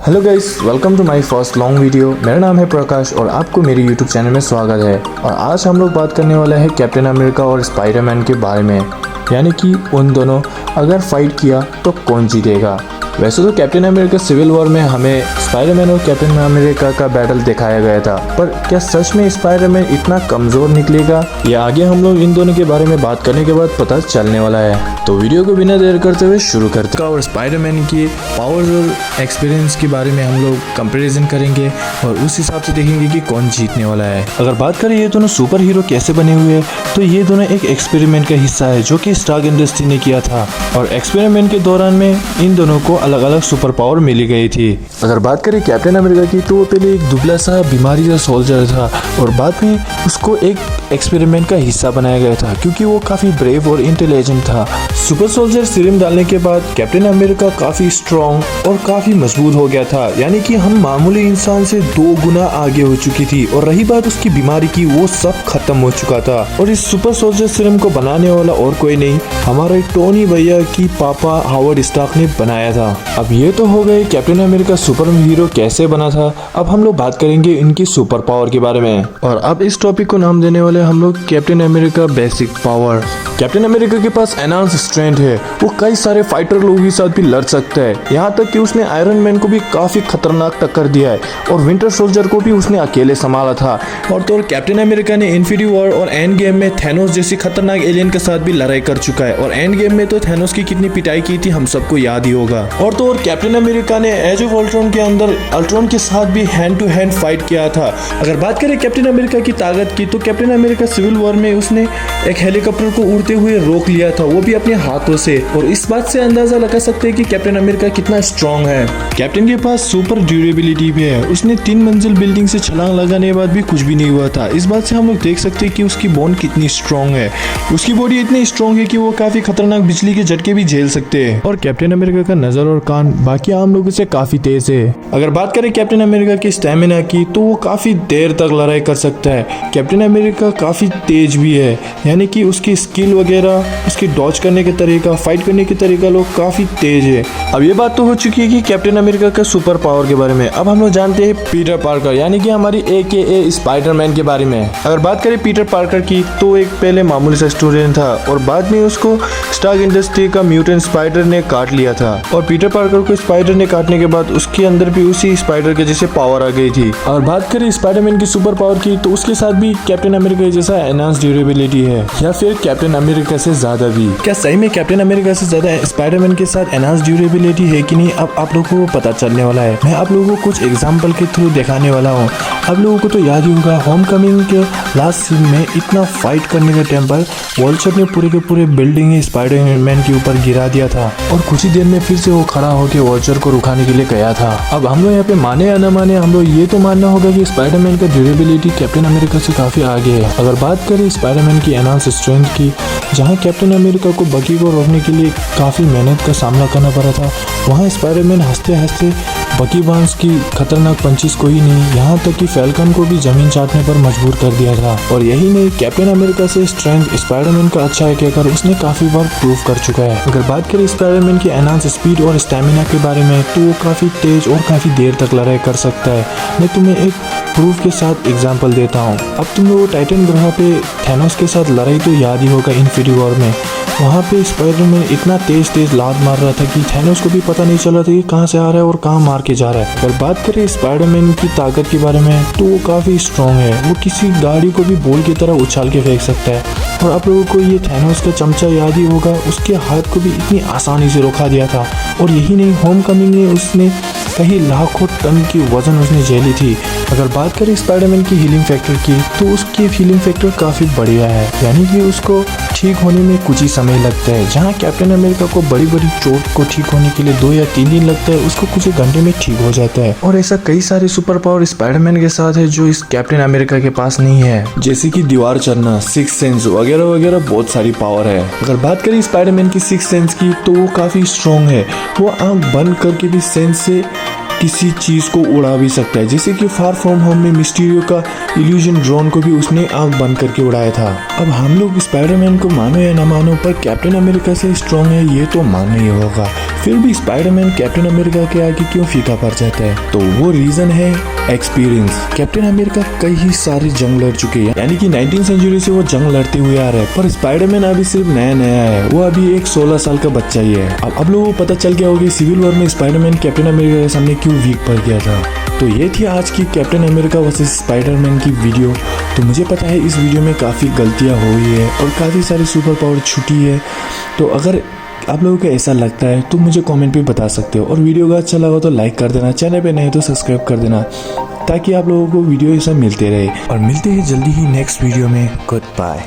Hello guys, welcome to my first long video. मेरा नाम है प्रकाश और आपको मेरे यूट्यूब चैनल में स्वागत है। और आज हम लोग बात करने वाले हैं कैप्टन अमेरिका और स्पाइडरमैन के बारे में, यानी कि उन दोनों अगर फाइट किया तो कौन जीतेगा। वैसे तो कैप्टन अमेरिका सिविल वॉर में हमें स्पाइडरमैन और कैप्टन अमेरिका का बैटल दिखाया गया था, पर क्या सच में स्पाइडरमैन इतना कमजोर निकलेगा, या आगे हम लोग इन दोनों के बारे में बात करने के बाद पता चलने वाला है। तो वीडियो को बिना देर करते हुए शुरू करते हैं और स्पाइडरमैन की पावर्स और एक्सपीरियंस के बारे में हम लोग कंपैरिजन करेंगे और उस हिसाब से देखेंगे कि कौन जीतने वाला है। अगर बात करें ये दोनों सुपर हीरो कैसे बने हुए हैं, तो ये दोनों एक एक्सपेरिमेंट का हिस्सा है जो कि स्टार्क इंडस्ट्री ने किया था, और एक्सपेरिमेंट के दौरान में इन दोनों को अलग अलग सुपर पावर मिली गई थी। अगर बात करें कैप्टन अमेरिका की, तो वो पहले एक दुबला सा बीमारी का सोल्जर था और बाद में उसको एक एक्सपेरिमेंट का हिस्सा बनाया गया था क्योंकि वो काफी ब्रेव और इंटेलिजेंट था। सुपर सोल्जर सीरम डालने के बाद कैप्टन अमेरिका काफी स्ट्रॉन्ग और काफी मजबूत हो गया था, यानी कि हम मामूली इंसान से 2 गुना आगे हो चुकी थी। और रही बात उसकी बीमारी की, वो सब खत्म हो चुका था। और इस सुपर सोल्जर सीरम को बनाने वाला और कोई नहीं, हमारे टोनी भैया की पापा हावर्ड स्टार्क ने बनाया था। अब ये तो हो गए कैप्टन अमेरिका सुपर हीरो कैसे बना था। अब हम लोग बात करेंगे इनकी सुपर पावर के बारे में, और अब इस टॉपिक को नाम देने वाले हम लोग captain America basic power. Captain America के पास एनहांस स्ट्रेंथ है, वो कई सारे फाइटर लोगों के साथ भी लड़ सकता है। यहाँ तक कि उसने आयरन मैन को भी काफी खतरनाक टक्कर दिया है और विंटर सोल्जर को भी उसने अकेले संभाला था। और तो कैप्टन अमेरिका ने इन्फिनिटी वॉर और एंड गेम में थैनोस जैसी खतरनाक एलियन के साथ भी लड़ाई कर चुका है, और एंड गेम में तो थैनोस की कितनी पिटाई की थी हम सबको याद ही होगा। और तो कैप्टन अमेरिका ने एज ऑफ अल्ट्रॉन के अंदर अल्ट्रॉन के साथ भी हैंड टू हैंड फाइट किया था। अगर बात करें कैप्टन अमेरिका की ताकत की, तो कैप्टन अमेरिका सिविल वॉर में उसने एक हेलीकॉप्टर को उड़ते हुए रोक लिया था, वो भी अपने हाथों से। और इस बात से अंदाजा लगा सकते हैं कि कैप्टन अमेरिका कितना स्ट्रॉन्ग है। कैप्टन के पास सुपर ड्यूरेबिलिटी भी है, उसने 3 मंजिल बिल्डिंग से छलांग लगाने के बाद भी कुछ भी नहीं हुआ था। इस बात से हम लोग देख सकते हैं कि उसकी बोन कितनी स्ट्रॉन्ग है। उसकी बॉडी इतनी स्ट्रॉन्ग है कि वो काफी खतरनाक बिजली के झटके भी झेल सकते हैं। और कैप्टन अमेरिका का नजर और कान बाकी आम लोगों से काफी तेज है। अगर बात करें कैप्टन अमेरिका की स्टेमिना की, तो वो काफी देर तक लड़ाई कर सकता है। कैप्टन अमेरिका काफी तेज भी है, यानी कि उसकी स्किल वगैरह, उसकी डॉज करने के तरीका, फाइट करने के तरीका लोग काफी तेज है। अब ये बात तो हो चुकी है कि कैप्टन अमेरिका का सुपर पावर के बारे में। अब हम लोग जानते हैं पीटर पार्कर, यानी कि हमारी AKA स्पाइडरमैन के बारे में। अगर बात करें पीटर पार्कर की, तो एक पहले मामूली सा स्टूडेंट था और बाद में उसको स्टार्क इंडस्ट्री का म्यूटेंट स्पाइडर ने काट लिया था। और पीटर पार्कर को स्पाइडर ने काटने के बाद उसके अंदर भी उसी स्पाइडर के जैसे पावर आ गई थी। और बात करें स्पाइडरमैन की सुपर पावर की, तो उसके साथ भी कैप्टन अमेरिका जैसा एनहांस ड्यूरेबिलिटी है, या फिर कैप्टन अमेरिका से ज्यादा भी। क्या सही में कैप्टन अमेरिका से ज्यादा स्पाइडरमैन के साथ एनहांस ड्यूरेबिलिटी है कि नहीं, अब आप लोगों को पता चलने वाला है। मैं आप लोगों को कुछ एग्जांपल के थ्रू दिखाने वाला हूँ। आप लोगों को तो याद ही होगा, होमकमिंग के लास्ट सीन में इतना फाइट करने के टाइम पर वॉल्चर ने पूरे के पूरे बिल्डिंग ही स्पाइडरमैन के ऊपर गिरा दिया था, और कुछ ही देर में फिर से वो खड़ा होकर वॉल्चर को रुकाने के लिए गया था। अब हम लोग यहाँ पे माने या न माने, हम लोग ये तो मानना होगा कि स्पाइडरमैन का ड्यूरेबिलिटी कैप्टन अमेरिका से काफी आगे है। अगर बात करें स्पाइडरमैन की एनहांस स्ट्रेंथ की, जहाँ कैप्टन अमेरिका को बकी को रोकने के लिए काफी मेहनत का सामना करना पड़ा था, वहाँ स्पाइडरमैन हंसते हंसते बकी बार्न्स की खतरनाक पंचेस को ही नहीं, यहाँ तक कि फैल्कन को भी जमीन चाटने पर मजबूर कर दिया था। और यही नहीं, कैप्टन अमेरिका से स्ट्रेंथ स्पाइडरमैन का अच्छा है कहकर उसने काफी बार प्रूव कर चुका है। अगर बात करें स्पाइडरमैन की एनहांस स्पीड और स्टैमिना के बारे में, तो वो काफी तेज और काफी देर तक लड़ाई कर सकता है। मैं तुम्हें एक प्रूफ के साथ एग्जाम्पल देता हूँ। अब तुम लोग टाइटन ग्रह पे थैनोस के साथ लड़ाई तो याद ही होगा इन्फिनिटी वॉर में। वहाँ पे स्पाइडरमैन इतना तेज लात मार रहा था कि थैनोस को भी पता नहीं चल रहा था कि कहाँ से आ रहा है और कहाँ मार के जा रहा है। अगर बात करें स्पाइडरमैन की ताकत के बारे में, तो वो काफी स्ट्रॉन्ग है। वो किसी गाड़ी को भी बॉल की तरह उछाल के फेंक सकता है। और आप लोगों को ये थैनोस का चमचा याद ही होगा, उसके हाथ को भी इतनी आसानी से रोका दिया था। और यही नहीं, होमकमिंग में उसने कहीं लाखों टन की वजन उसने झेली थी। अगर बात करें स्पाइडरमैन की हीलिंग फैक्टर की, तो उसकी हीलिंग फैक्टर काफी बढ़िया है, यानी कि उसको ठीक होने में कुछ ही समय लगता है। जहां कैप्टन अमेरिका को बड़ी बड़ी चोट को ठीक होने के लिए 2 या 3 दिन लगता है, उसको कुछ एक घंटे में ठीक हो जाता है। और ऐसा कई सारे सुपर पावर स्पाइडरमैन के साथ है जो इस कैप्टन अमेरिका के पास नहीं है, जैसे कि दीवार चढ़ना, सिक्स सेंस वगैरह वगैरह बहुत सारी पावर है। अगर बात करें स्पाइडरमैन की सिक्स सेंस की, तो वो काफी स्ट्रॉन्ग है। वो आंख बंद करके भी सेंस से किसी चीज को उड़ा भी सकता है, जैसे कि फार फ्रॉम होम में मिस्टीरियो का इल्यूजन ड्रोन को भी उसने आंख बंद करके उड़ाया था। अब हम लोग स्पाइडरमैन को मानो या ना मानो, पर कैप्टन अमेरिका से स्ट्रॉन्ग है ये तो मानना ही होगा। फिर भी स्पाइडरमैन कैप्टन अमेरिका के आगे क्यों फीका पड़ जाता है? तो वो रीजन है एक्सपीरियंस। कैप्टन अमेरिका कई सारी जंग लड़ चुके हैं, यानी कि 19वीं सेंचुरी से वो जंग लड़ते हुए आ रहे हैं, पर स्पाइडरमैन अभी सिर्फ नया है, वो अभी एक 16 साल का बच्चा ही है। अब लोगों को पता चल गया होगा सिविल वॉर में स्पाइडरमैन कैप्टन अमेरिका के सामने क्यों वीक पड़ गया था। तो ये थी आज की कैप्टन अमेरिका वर्सेस स्पाइडरमैन की वीडियो। तो मुझे पता है इस वीडियो में काफ़ी गलतियाँ हुई है और काफ़ी सारी सुपर पावर छुटी है। तो अगर आप लोगों को ऐसा लगता है तो मुझे कमेंट पे बता सकते हो, और वीडियो का अच्छा लगा तो लाइक कर देना, चैनल पे नहीं तो सब्सक्राइब कर देना, ताकि आप लोगों को वीडियो ऐसा मिलते रहे। और मिलते हैं जल्दी ही नेक्स्ट वीडियो में। Good bye.